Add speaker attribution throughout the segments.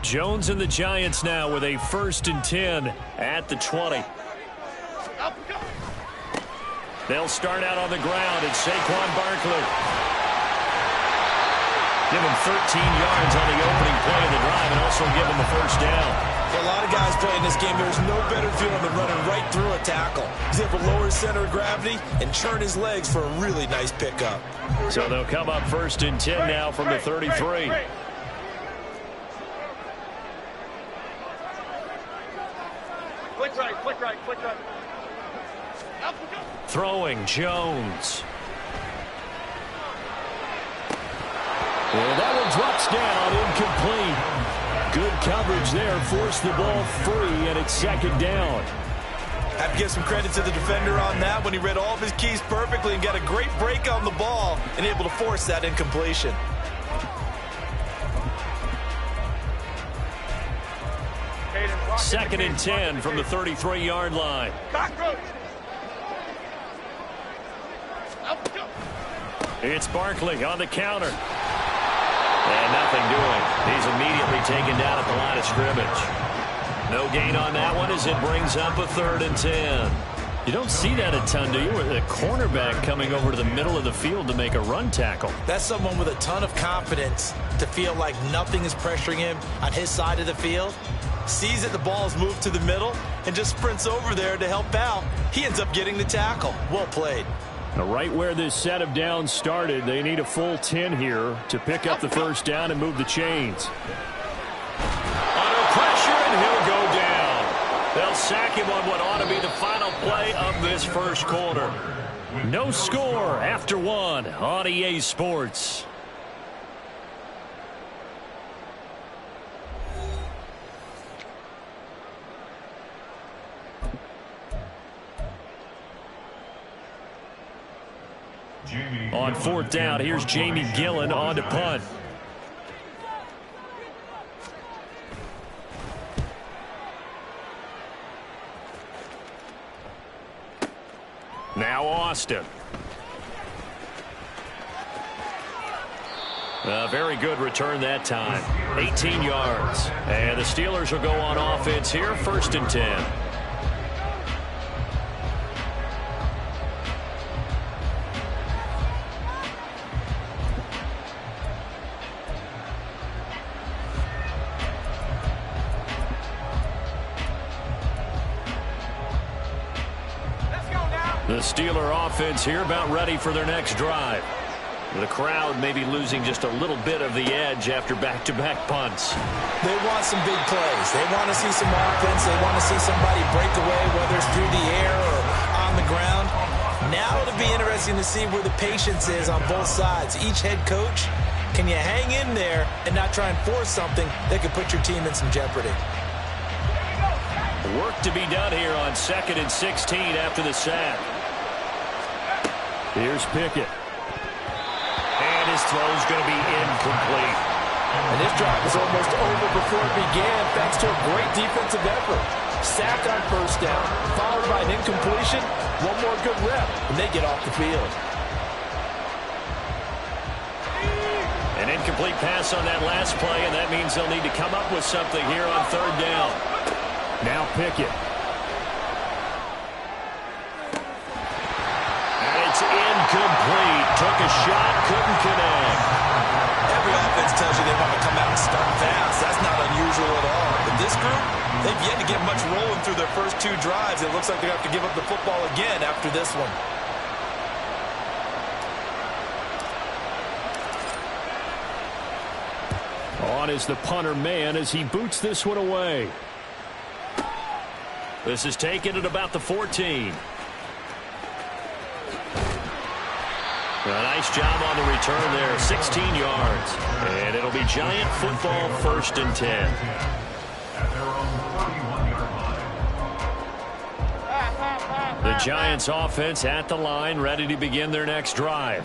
Speaker 1: Jones and the Giants now with a 1st and 10 at the 20. They'll start out on the ground. It's Saquon Barkley. Give him 13 yards on the opening play of the drive and also give him the 1st down.
Speaker 2: For a lot of guys playing this game, there's no better feeling than running right through a tackle. He's able to lower his center of gravity and churn his legs for a really nice pickup.
Speaker 1: So they'll come up 1st and 10 now from the 33.
Speaker 3: Click right.
Speaker 1: Throwing Jones. Well, that one drops down, incomplete. Good coverage there, forced the ball free, and it's 2nd down.
Speaker 2: Have to give some credit to the defender on that when he read all of his keys perfectly and got a great break on the ball and able to force that incompletion.
Speaker 1: Second and 10 from the 33-yard line. It's Barkley on the counter. And nothing doing. He's immediately taken down at the line of scrimmage. No gain on that one as it brings up a 3rd and 10. You don't see that a ton, do you? With a cornerback coming over to the middle of the field to make a run tackle.
Speaker 2: That's someone with a ton of confidence to feel like nothing is pressuring him on his side of the field. Sees that the ball is moved to the middle and just sprints over there to help out. He ends up getting the tackle. Well played.
Speaker 1: Now, right where this set of downs started, they need a full 10 here to pick up the 1st down and move the chains. Under pressure, and he'll go down. They'll sack him on what ought to be the final play of this 1st quarter. No score after 1 on EA Sports. On 4th down, here's Jamie Gillen on to punt. Now Austin. A very good return that time. 18 yards. And the Steelers will go on offense here, 1st and 10. The Steeler offense here about ready for their next drive. The crowd may be losing just a little bit of the edge after back-to-back punts.
Speaker 2: They want some big plays. They want to see some offense. They want to see somebody break away, whether it's through the air or on the ground. Now it'll be interesting to see where the patience is on both sides. Each head coach, can you hang in there and not try and force something that could put your team in some jeopardy?
Speaker 1: Work to be done here on 2nd and 16 after the sack. Here's Pickett. And his throw's going to be incomplete.
Speaker 4: And this drive was almost over before it began thanks to a great defensive effort. Sack on 1st down, followed by an incompletion. One more good rep, and they get off the field.
Speaker 1: An incomplete pass on that last play, and that means they'll need to come up with something here on 3rd down. Now Pickett. And it's incomplete. Took a shot, couldn't connect.
Speaker 2: Every offense tells you they want to come out and start fast. That's not unusual at all. But this group, they've yet to get much rolling through their first 2 drives. It looks like they have to give up the football again after this one.
Speaker 1: On is the punter man as he boots this one away. This is taken at about the 14. A nice job on the return there, 16 yards. And it'll be Giant football, 1st and 10. The Giants offense at the line, ready to begin their next drive.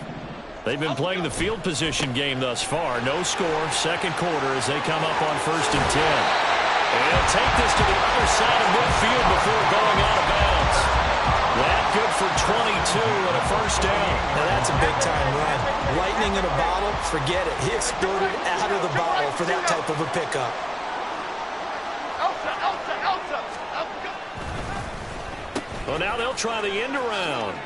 Speaker 1: They've been playing the field position game thus far. No score, 2nd quarter as they come up on 1st and 10. And they'll take this to the other side of midfield before going out of bounds. That good for 22 and a 1st down.
Speaker 2: Now that's a big-time run. Lightning in a bottle, forget it. He exploded out of the bottle for that type of a pickup.
Speaker 1: Well, now they'll try the end around.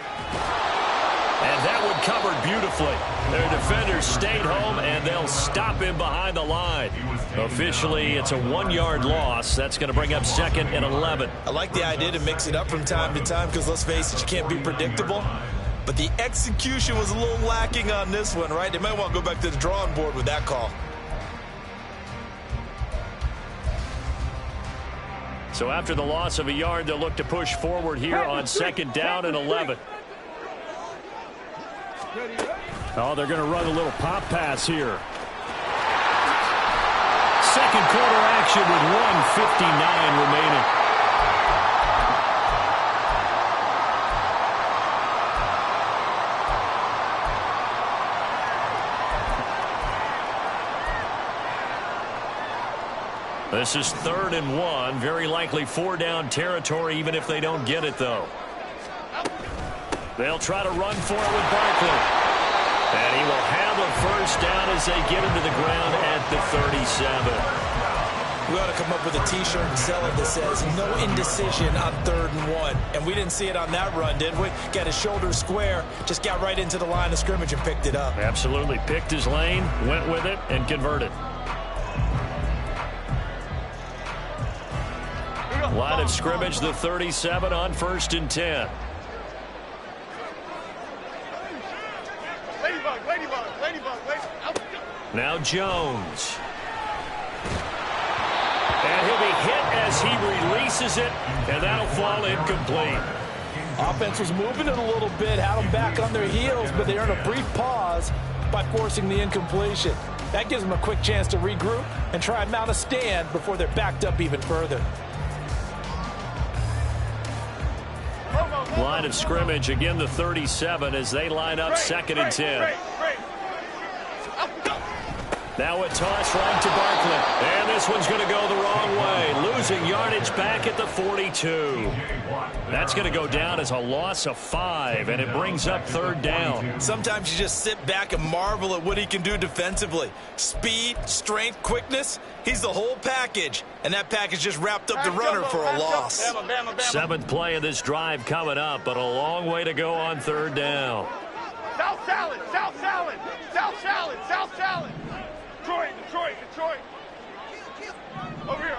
Speaker 1: And that one covered beautifully. Their defenders stayed home, and they'll stop him behind the line. Officially, it's a 1-yard loss. That's going to bring up 2nd and 11.
Speaker 2: I like the idea to mix it up from time to time because, let's face it, you can't be predictable. But the execution was a little lacking on this one, right? They might want to go back to the drawing board with that call.
Speaker 1: So after the loss of a yard, they'll look to push forward here on 2nd down and 11.
Speaker 3: Oh, they're going to run a little pop pass here.
Speaker 1: Second quarter action with 1:59 remaining. This is 3rd and 1. Very likely 4-down territory, even if they don't get it, though. They'll try to run for it with Barkley. And he will have a first down as they get him to the ground at the 37.
Speaker 2: We ought to come up with a T-shirt and sell it that says, no indecision on 3rd and 1. And we didn't see it on that run, did we? Got his shoulders square, just got right into the line of scrimmage and picked it up.
Speaker 1: Absolutely. Picked his lane, went with it, and converted. Line of scrimmage, the 37 on 1st and 10. Now Jones. And he'll be hit as he releases it, and that'll fall incomplete.
Speaker 4: Offense was moving it a little bit, had them back on their heels, but they earned a brief pause by forcing the incompletion. That gives them a quick chance to regroup and try and mount a stand before they're backed up even further.
Speaker 1: Line of scrimmage, again the 37 as they line up 2nd and 10. Now a toss right to Barkley. And this one's going to go the wrong way. Losing yardage back at the 42. That's going to go down as a loss of 5, and it brings up 3rd down.
Speaker 2: Sometimes you just sit back and marvel at what he can do defensively. Speed, strength, quickness. He's the whole package. And that package just wrapped up the runner for a loss.
Speaker 1: 7th play of this drive coming up, but a long way to go on 3rd down.
Speaker 5: South salad, South salad, South salad, South salad. Detroit. Over here.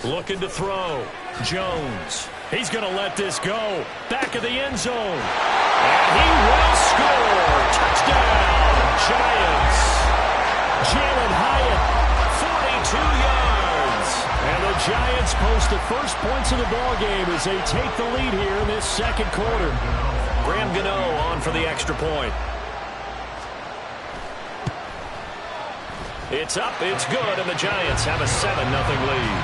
Speaker 1: Looking to throw. Jones. He's going to let this go. Back of the end zone. And he will score. Touchdown, Giants. Jalen Hyatt, 42 yards. And the Giants post the first points of the ballgame as they take the lead here in this 2nd quarter. Graham Gano on for the extra point. It's up, it's good, and the Giants have a 7-0 lead.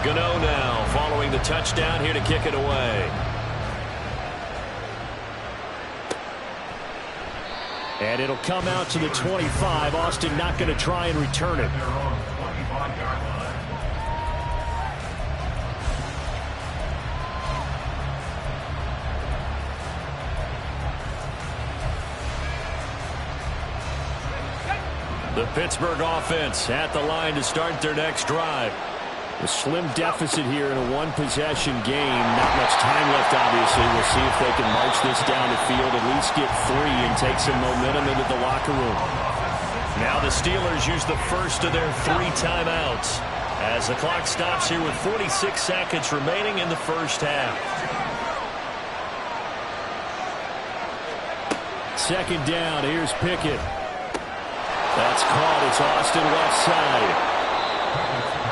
Speaker 1: Gano now following the touchdown here to kick it away. And it'll come out to the 25. Austin not going to try and return it. The Pittsburgh offense at the line to start their next drive. A slim deficit here in a one-possession game. Not much time left, obviously. We'll see if they can march this down the field, at least get 3 and take some momentum into the locker room. Now the Steelers use the first of their 3 timeouts as the clock stops here with 46 seconds remaining in the first half. 2nd down. Here's Pickett. That's caught. It's Austin left side.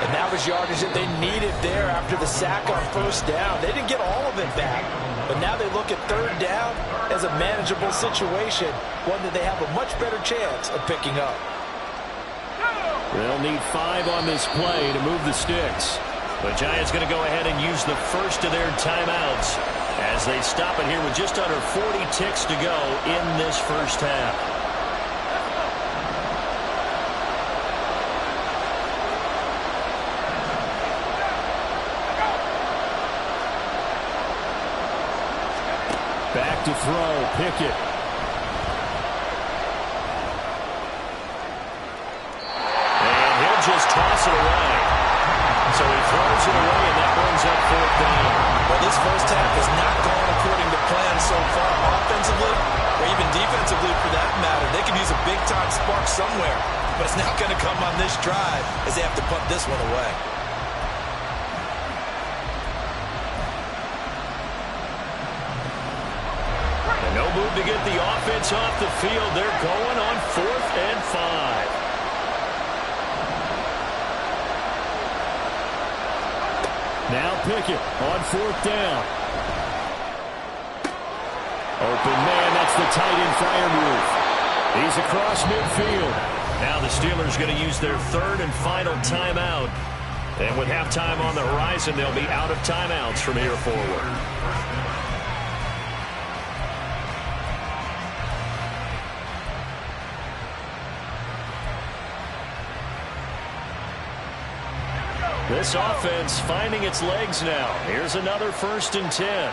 Speaker 4: And that was yardage that they needed there after the sack on 1st down. They didn't get all of it back, but now they look at 3rd down as a manageable situation, one that they have a much better chance of picking up.
Speaker 1: They'll need 5 on this play to move the sticks. The Giants going to go ahead and use the first of their timeouts as they stop it here with just under 40 ticks to go in this first half.
Speaker 3: Back to throw, Pickett.
Speaker 1: And he'll just toss it away. So he throws it away, and that brings up 4th down.
Speaker 2: Well, this first half is not going according to plan so far, offensively or even defensively for that matter. They could use a big-time spark somewhere, but it's not going to come on this drive as they have to punt this one away.
Speaker 1: And no move to get the offense off the field. They're going on 4th and 5.
Speaker 3: Now Pickett on 4th down. Open man, that's the tight end Freiermuth. He's across midfield.
Speaker 1: Now the Steelers going to use their 3rd and final timeout. And with halftime on the horizon, they'll be out of timeouts from here forward. This offense finding its legs now. Here's another 1st and 10.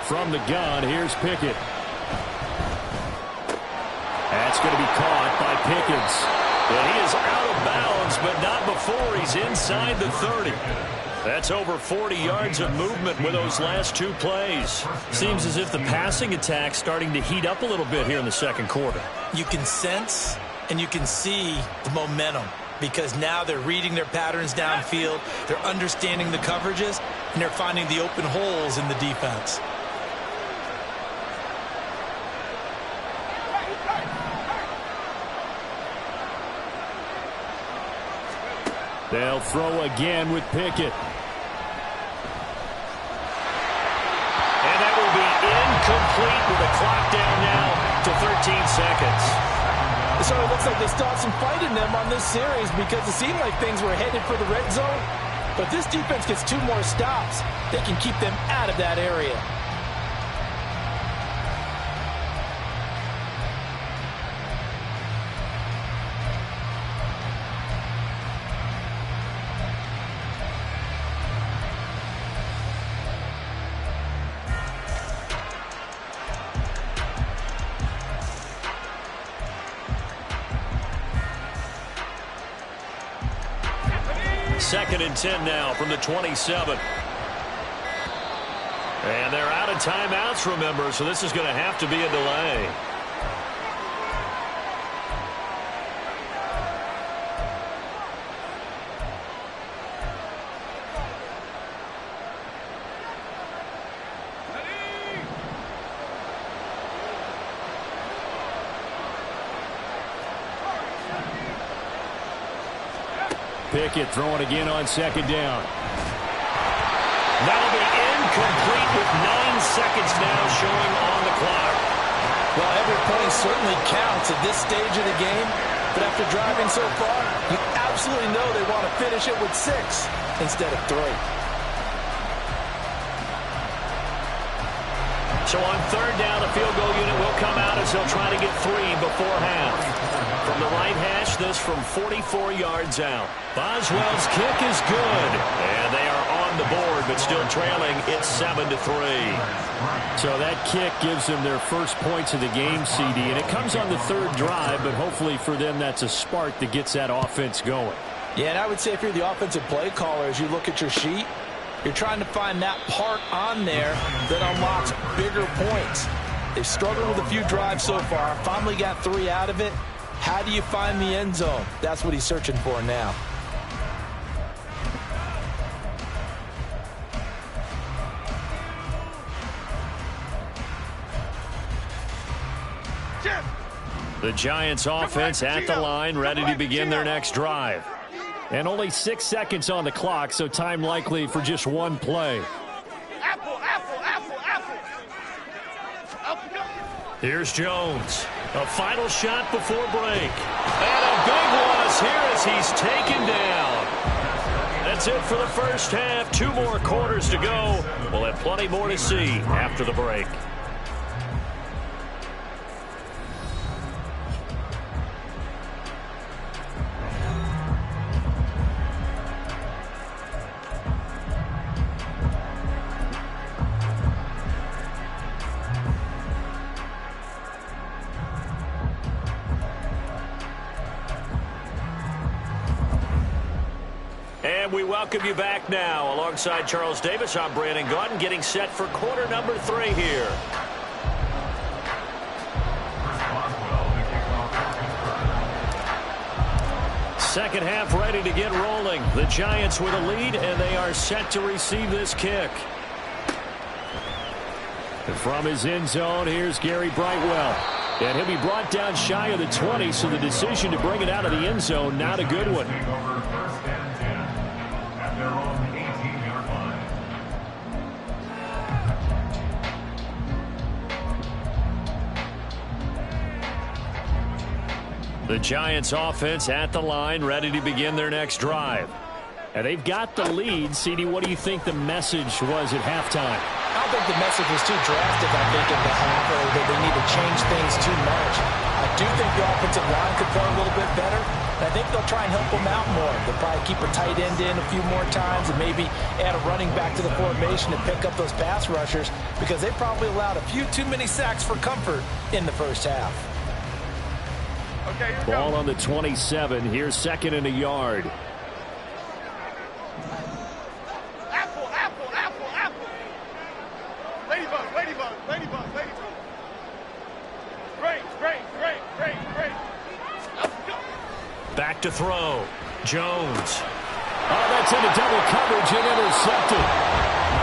Speaker 3: From the gun, here's Pickett. That's going to be caught by Pickens.
Speaker 1: And he is out of bounds, but not before he's inside the 30. That's over 40 yards of movement with those last 2 plays. Seems as if the passing attack's starting to heat up a little bit here in the 2nd quarter.
Speaker 2: You can sense and you can see the momentum because now they're reading their patterns downfield, they're understanding the coverages, and they're finding the open holes in the defense.
Speaker 3: They'll throw again with Pickett.
Speaker 1: And that will be incomplete with the clock down now to 13 seconds.
Speaker 4: It sort of looks like they still have some fight in them on this series because it seemed like things were headed for the red zone. But if this defense gets 2 more stops, they can keep them out of that area.
Speaker 1: Second and 10 now from the 27. And they're out of timeouts, remember, so this is going to have to be a delay.
Speaker 3: Pickett throwing again on 2nd down.
Speaker 1: That'll be incomplete with 9 seconds now showing on the clock.
Speaker 4: Well, every play certainly counts at this stage of the game, but after driving so far, you absolutely know they want to finish it with 6 instead of 3.
Speaker 1: So on 3rd down, the field goal unit will come out as they'll try to get 3 before half. From the right hash, this from 44 yards out. Boswell's kick is good. And they are on the board, but still trailing. It's 7-3.
Speaker 3: So that kick gives them their first points of the game, CD. And it comes on the 3rd drive, but hopefully for them that's a spark that gets that offense going.
Speaker 4: Yeah, and I would say if you're the offensive play caller, as you look at your sheet, you're trying to find that part on there that unlocks bigger points. They've struggled with a few drives so far. Finally got 3 out of it. How do you find the end zone? That's what he's searching for now.
Speaker 1: The Giants offense at the line, ready to begin their next drive.
Speaker 3: And only 6 seconds on the clock, so time likely for just 1 play.
Speaker 5: Apple, apple, apple, apple.
Speaker 1: Here's Jones. A final shot before break. And a big loss here as he's taken down. That's it for the first half. 2 more quarters to go. We'll have plenty more to see after the break. And we welcome you back now. Alongside Charles Davis, I'm Brandon Gaudin, getting set for quarter number 3 here. Second half ready to get rolling. The Giants with a lead, and they are set to receive this kick. And from his end zone, here's Gary Brightwell. And he'll be brought down shy of the 20, so the decision to bring it out of the end zone, not a good one. The Giants offense at the line, ready to begin their next drive. And they've got the lead. CD, what do you think the message was at halftime?
Speaker 4: I don't think the message was too drastic, I think, in the half, or that they need to change things too much. I do think the offensive line could play a little bit better. And I think they'll try and help them out more. They'll probably keep a tight end in a few more times and maybe add a running back to the formation to pick up those pass rushers, because they probably allowed a few too many sacks for comfort in the first half.
Speaker 5: Okay, here we
Speaker 1: Ball
Speaker 5: go.
Speaker 1: on the 27. Here's second and a yard.
Speaker 5: Apple, apple, apple, apple. Ladybug, ladybug, ladybug, ladybug. Great, great, great, great, great. Let's go.
Speaker 1: Back to throw. Jones. Oh, that's into double coverage and intercepted.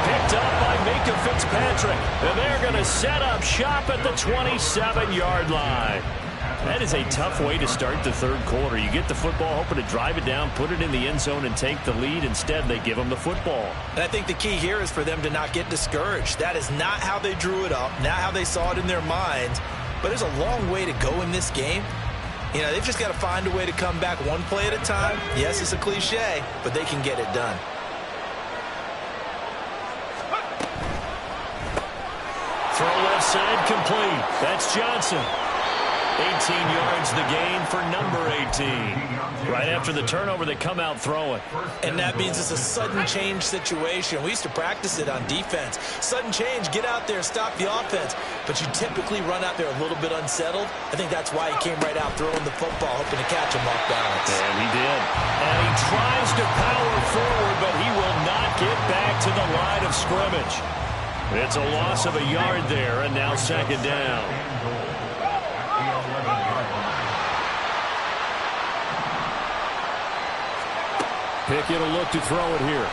Speaker 1: Picked up by Minka Fitzpatrick. And they're going to set up shop at the 27-yard line. That is a tough way to start the third quarter. You get the football, hoping to drive it down, put it in the end zone, and take the lead. Instead, they give them the football.
Speaker 2: And I think the key here is for them to not get discouraged. That is not how they drew it up, not how they saw it in their minds. But there's a long way to go in this game. You know, they've just got to find a way to come back one play at a time. Yes, it's a cliche, but they can get it done.
Speaker 1: Throw left side complete. That's Johnson. 18 yards the gain for number 18. Right after the turnover, they come out throwing.
Speaker 2: And that means it's a sudden change situation. We used to practice it on defense. Sudden change, get out there, stop the offense. But you typically run out there a little bit unsettled. I think that's why he came right out throwing the football, hoping to catch him off balance.
Speaker 1: And he did. And he tries to power forward, but he will not get back to the line of scrimmage. It's a loss of a yard there, and now second down. Pickett will look to throw it here.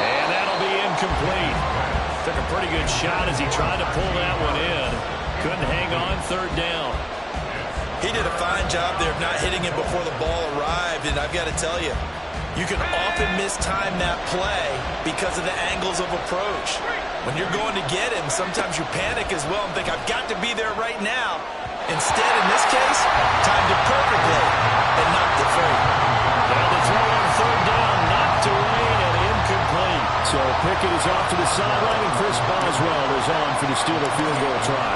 Speaker 1: And that'll be incomplete. Took a pretty good shot as he tried to pull that one in. Couldn't hang on, third down.
Speaker 2: He did a fine job there of not hitting him before the ball arrived, and I've got to tell you, you can often mistime that play because of the angles of approach. When you're going to get him, sometimes you panic as well and think, I've got to be there right now. Instead, in this case, timed it perfectly and knocked it free.
Speaker 1: Now the throw on third down, knocked away and incomplete. So Pickett is off to the sideline, and Chris Boswell is on for the Steeler field goal try.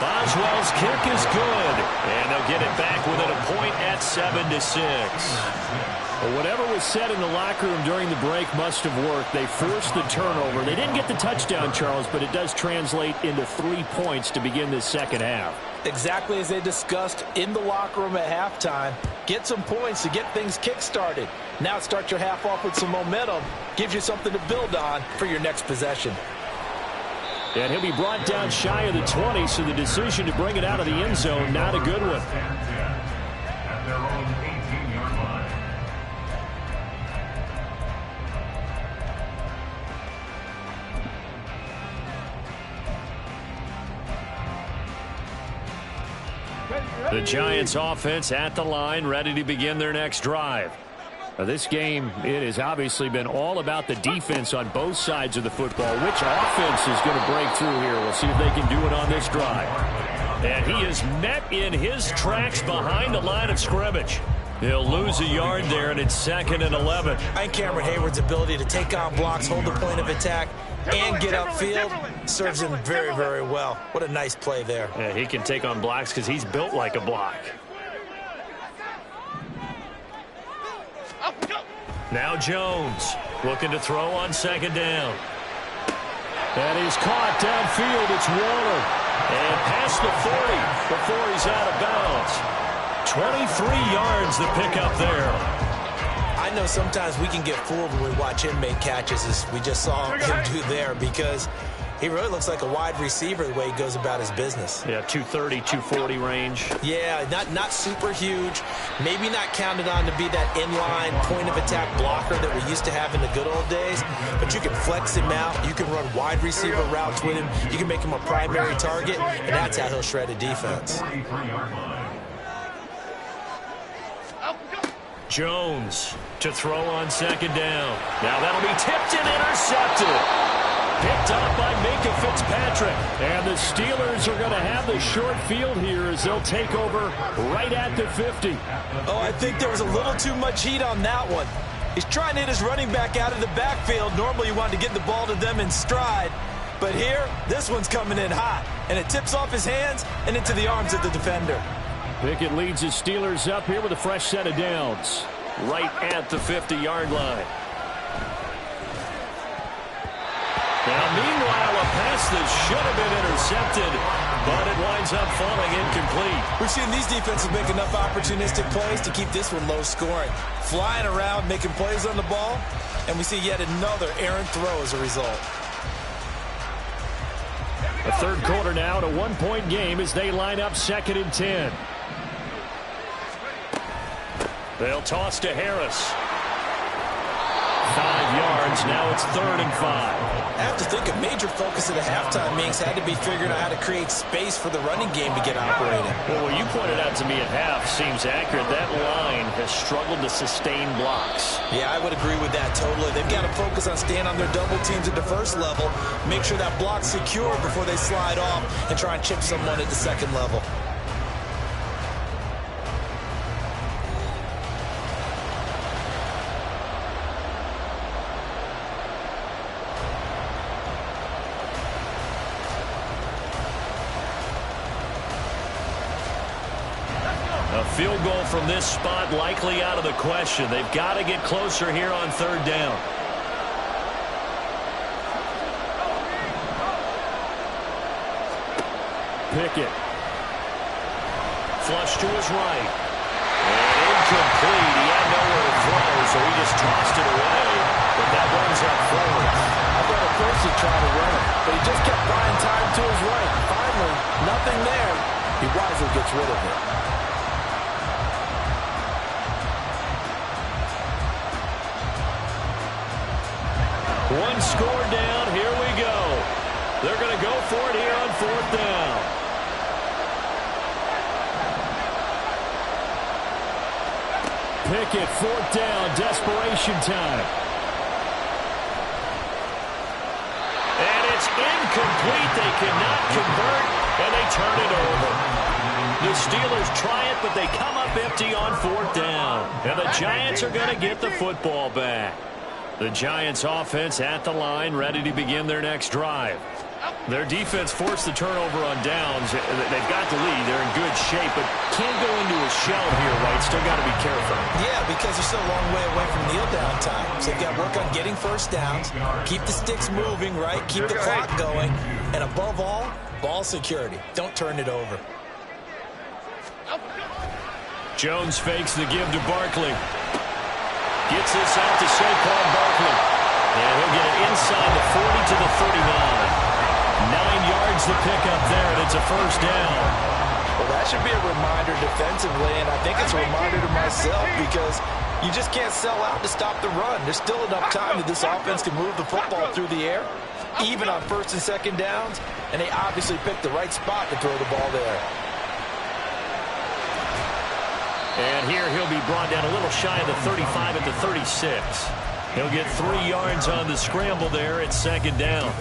Speaker 1: Boswell's kick is good, and they'll get it back within a point at 7-6. Well, whatever was said in the locker room during the break must have worked. They forced the turnover. They didn't get the touchdown, Charles, but it does translate into 3 points to begin this second half.
Speaker 4: Exactly as they discussed in the locker room at halftime. Get some points to get things kick-started. Now start your half off with some momentum. Gives you something to build on for your next possession.
Speaker 1: And he'll be brought down shy of the 20, so the decision to bring it out of the end zone, not a good one. The Giants offense at the line, ready to begin their next drive. Now, this game, it has obviously been all about the defense on both sides of the football. Which offense is going to break through here? We'll see if they can do it on this drive. And he is met in his tracks behind the line of scrimmage. He'll lose a yard there, and it's 2nd and 11.
Speaker 2: I think Cameron Hayward's ability to take on blocks, hold the point of attack, and get upfield serves him very, very well. What a nice play there.
Speaker 1: Yeah, he can take on blocks because he's built like a block. Now Jones looking to throw on second down. That is caught downfield. It's Waller. And past the 40 before he's out of bounds. 23 yards to pick up there.
Speaker 2: I know sometimes we can get fooled when we watch him make catches, as we just saw him do there, because he really looks like a wide receiver the way he goes about his business.
Speaker 1: Yeah, 230, 240 range.
Speaker 2: Yeah, not super huge. Maybe not counted on to be that inline point-of-attack blocker that we used to have in the good old days, but you can flex him out. You can run wide receiver routes with him. You can make him a primary target, and that's how he'll shred a defense.
Speaker 1: Jones to throw on second down. Now that'll be tipped and intercepted. Picked up by Minka Fitzpatrick. And the Steelers are going to have the short field here as they'll take over right at the 50.
Speaker 2: Oh, I think there was a little too much heat on that one. He's trying to hit his running back out of the backfield. Normally you want to get the ball to them in stride. But here, this one's coming in hot. And it tips off his hands and into the arms of the defender.
Speaker 1: Pickett leads the Steelers up here with a fresh set of downs. Right at the 50-yard line. Now, meanwhile, a pass that should have been intercepted, but it winds up falling incomplete.
Speaker 2: We've seen these defenses make enough opportunistic plays to keep this one low scoring. Flying around, making plays on the ball, and we see yet another errant throw as a result.
Speaker 1: The third quarter now, at a one-point game as they line up 2nd and 10. They'll toss to Harris. 5 yards. Now it's 3rd and 5.
Speaker 2: I have to think a major focus of the halftime meetings had to be figuring out how to create space for the running game to get operating.
Speaker 1: Well, what you pointed out to me at half seems accurate. That line has struggled to sustain blocks.
Speaker 2: Yeah, I would agree with that totally. They've got to focus on staying on their double teams at the first level, make sure that block's secure before they slide off and try and chip someone at the second level.
Speaker 1: A field goal from this spot likely out of the question. They've got to get closer here on 3rd down. Pickett. Flush to his right. And incomplete. He had nowhere to throw, so he just tossed it away. But that runs up forward.
Speaker 4: I thought at first he tried to run it, but he just kept buying time to his right. Finally, nothing there. He wisely gets rid of it.
Speaker 1: One score down. Here we go. They're going to go for it here on 4th down. Pickett, 4th down, desperation time. And it's incomplete. They cannot convert, and they turn it over. The Steelers try it, but they come up empty on 4th down. And the Giants are going to get the football back. The Giants offense at the line, ready to begin their next drive. Their defense forced the turnover on downs. They've got the lead. They're in good shape, but can't go into a shell here, right? Still got to be careful.
Speaker 2: Yeah, because they're still a long way away from kneel down time. So they've got to work on getting first downs, keep the sticks moving, right? Keep the clock going. And above all, ball security. Don't turn it over.
Speaker 1: Jones fakes the give to Barkley. Gets this out to Saquon Barkley. And he'll get it inside the 40 to the 39. 9 yards to pick up there, and it's a first down.
Speaker 4: Well, that should be a reminder defensively, and I think it's a reminder to myself because you just can't sell out to stop the run. There's still enough time that this offense can move the football through the air, even on 1st and 2nd downs, and they obviously picked the right spot to throw the ball there.
Speaker 1: And here he'll be brought down a little shy of the 35 at the 36. He'll get 3 yards on the scramble there at 2nd down.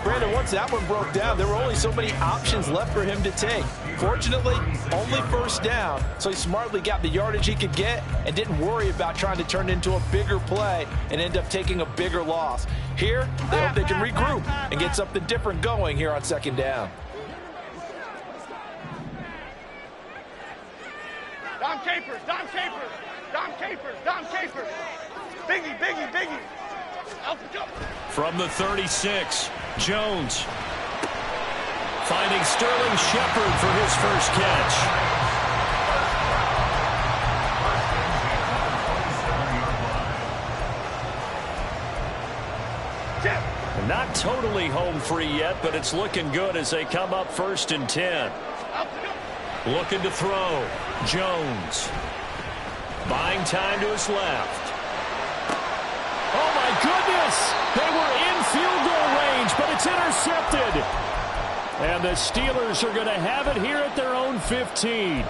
Speaker 4: Brandon, once that one broke down, there were only so many options left for him to take. Fortunately, only first down, so he smartly got the yardage he could get and didn't worry about trying to turn it into a bigger play and end up taking a bigger loss. Here, they hope they can regroup and get something different going here on 2nd down.
Speaker 5: Dom Capers, Dom Capers, Dom Capers, Dom Capers. Biggie, Biggie, Biggie.
Speaker 1: From the 36, Jones finding Sterling Shepard for his first catch. not totally home free yet, but it's looking good as they come up 1st and 10. Looking to throw. Jones. Buying time to his left.
Speaker 3: Oh, my goodness! They were in field goal range, but it's intercepted. And the Steelers are going to have it here at their own 15.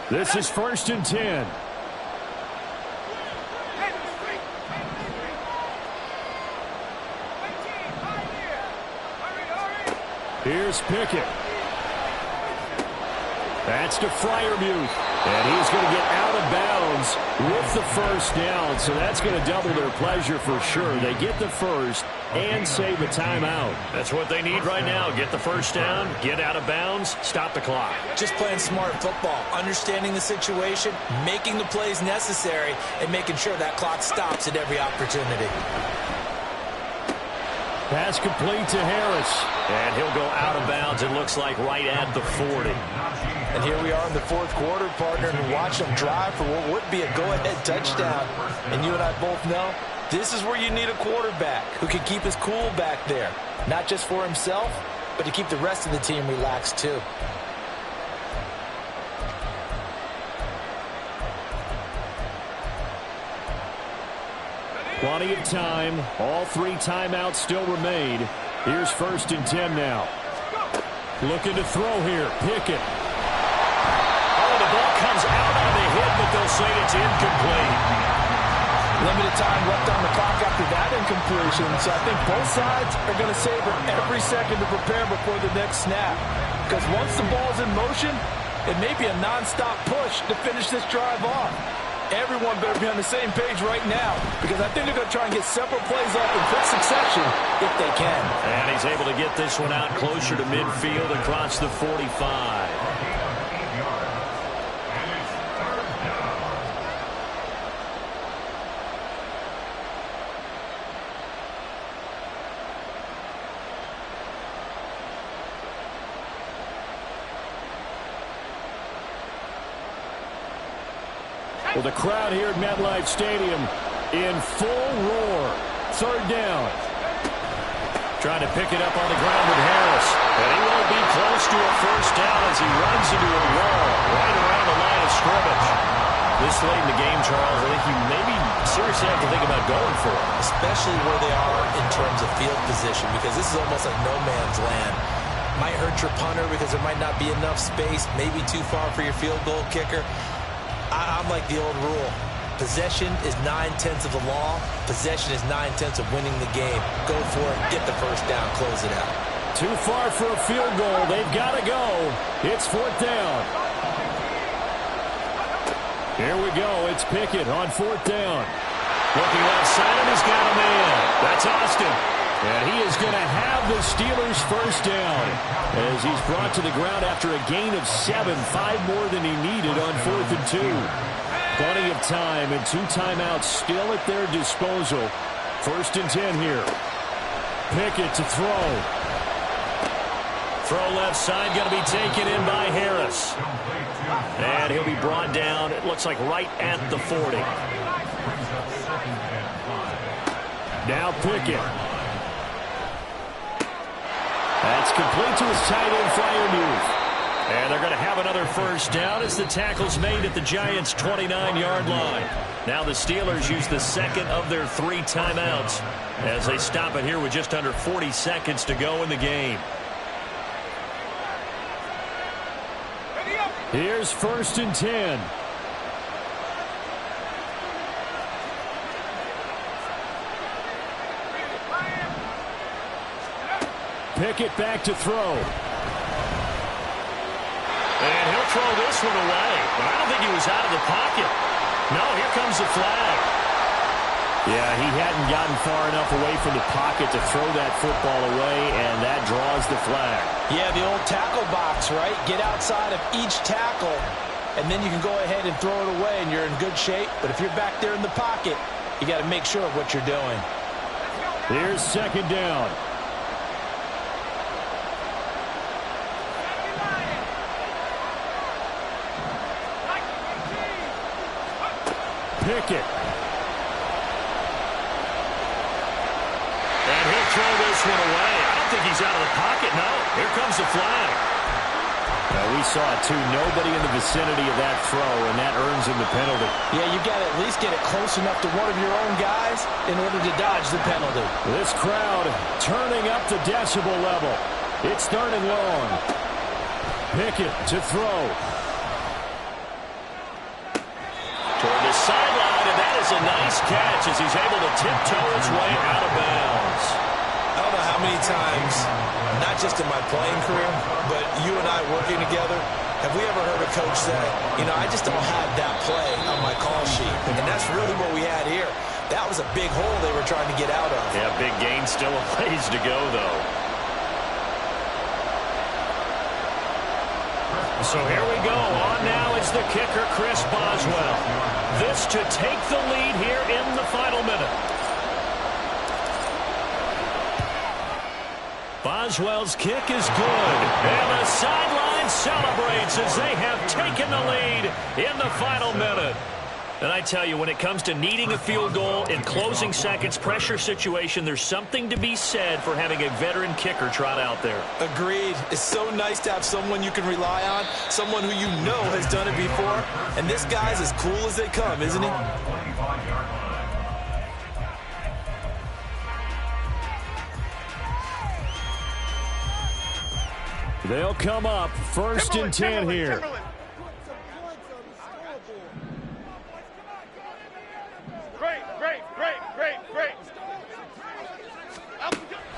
Speaker 3: This is 1st and 10. Here's Pickett. That's to Freiermuth. And he's going to get out of bounds with the first down. So that's going to double their pleasure for sure. They get the first and save a timeout.
Speaker 1: That's what they need right now. Get the first down, get out of bounds, stop the clock.
Speaker 2: Just playing smart football, understanding the situation, making the plays necessary, and making sure that clock stops at every opportunity.
Speaker 3: Pass complete to Harris.
Speaker 1: And he'll go out of bounds, it looks like, right at the 40.
Speaker 4: And here we are in the 4th quarter, partner, and watch them drive for what would be a go-ahead touchdown. And you and I both know this is where you need a quarterback who can keep his cool back there. Not just for himself, but to keep the rest of the team relaxed too.
Speaker 3: Plenty of time. All 3 timeouts still remain. Here's 1st and 10 now. Looking to throw here. Pickett.
Speaker 1: Oh, the ball comes out on the hit, but they'll say it's incomplete.
Speaker 4: Limited time left on the clock after that incompletion, so I think both sides are going to savor every second to prepare before the next snap. Because once the ball's in motion, it may be a non-stop push to finish this drive off. Everyone better be on the same page right now, because I think they're going to try and get several plays off in quick succession if they can.
Speaker 1: And he's able to get this one out closer to midfield across the 45.
Speaker 3: Well, the crowd here at MetLife Stadium in full roar. 3rd down.
Speaker 1: Trying to pick it up on the ground with Harris. And he won't be close to a first down as he runs into a wall right around the line of scrimmage. This late in the game, Charles, I think you maybe seriously have to think about going for it.
Speaker 2: Especially where they are in terms of field position, because this is almost like no man's land. Might hurt your punter because there might not be enough space, maybe too far for your field goal kicker. I'm like the old rule. Possession is 9/10 of the law. Possession is 9/10 of winning the game. Go for it. Get the first down. Close it out.
Speaker 3: Too far for a field goal. They've got to go. It's 4th down. Here we go. It's Pickett on 4th down.
Speaker 1: Looking left side, and he's got a man. That's Austin.
Speaker 3: And he is going to have the Steelers' first down as he's brought to the ground after a gain of 7, 5 more than he needed on 4th and 2. Plenty of time and 2 timeouts still at their disposal. 1st and 10 here. Pickett to throw.
Speaker 1: Throw left side, going to be taken in by Harris. And he'll be brought down, it looks like right at the 40.
Speaker 3: Now Pickett. That's complete to his tight end, Freiermuth.
Speaker 1: And they're going to have another first down as the tackle's made at the Giants' 29-yard line. Now the Steelers use the 2nd of their 3 timeouts as they stop it here with just under 40 seconds to go in the game.
Speaker 3: Here's 1st and 10. Pickett back to throw.
Speaker 1: And he'll throw this one away. But I don't think he was out of the pocket. No, here comes the flag.
Speaker 3: Yeah, he hadn't gotten far enough away from the pocket to throw that football away, and that draws the flag.
Speaker 4: Yeah, the old tackle box, right? Get outside of each tackle, and then you can go ahead and throw it away, and you're in good shape. But if you're back there in the pocket, you got to make sure of what you're doing.
Speaker 3: Here's 2nd down. Pickett.
Speaker 1: And he'll throw this one away. I don't think he's out of the pocket, no. Here comes the flag.
Speaker 3: We saw it, too. Nobody in the vicinity of that throw, and that earns him the penalty.
Speaker 4: Yeah, you got to at least get it close enough to one of your own guys in order to dodge the penalty.
Speaker 3: This crowd turning up the decibel level. It's third and long. Pickett to throw.
Speaker 1: Toward the sideline, and that is a nice catch as he's able to tiptoe his way out of bounds.
Speaker 2: I don't know how many times, not just in my playing career, but you and I working together, have we ever heard a coach say, you know, I just don't have that play on my call sheet. And that's really what we had here. That was a big hole they were trying to get out of.
Speaker 1: Yeah, big gain, still a ways to go, though. So here we go. On now is the kicker, Chris Boswell. This to take the lead here in the final minute. Boswell's kick is good. And the sideline celebrates as they have taken the lead in the final minute. And I tell you, when it comes to needing a field goal in closing seconds, pressure situation, there's something to be said for having a veteran kicker trot out there.
Speaker 2: Agreed. It's so nice to have someone you can rely on, someone who you know has done it before. And this guy's as cool as they come, isn't he?
Speaker 3: They'll come up first and 10 here.
Speaker 5: Great.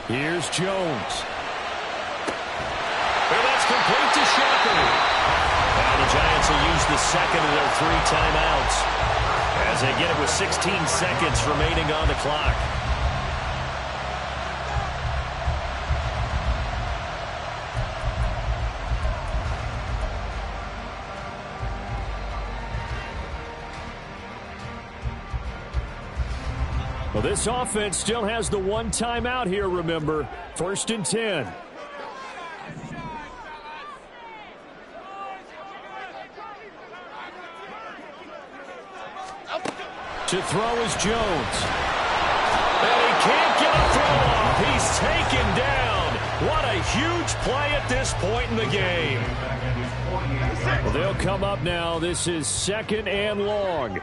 Speaker 3: Here's Jones.
Speaker 1: Well, that's complete to Shepard. And the Giants will use the second of their 3 timeouts as they get it with 16 seconds remaining on the clock.
Speaker 3: Well, this offense still has the 1 timeout here, remember. First and 10. To throw is Jones.
Speaker 1: And he can't get a throw off. He's taken down. What a huge play at this point in the game.
Speaker 3: Well, they'll come up now. This is second and long.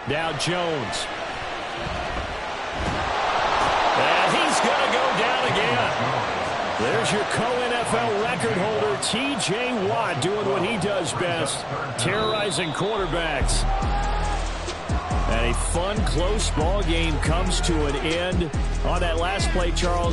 Speaker 3: Now Jones.
Speaker 1: And he's going to go down again.
Speaker 3: There's your co-NFL record holder, T.J. Watt, doing what he does best, terrorizing quarterbacks. And a fun, close ball game comes to an end on that last play, Charles.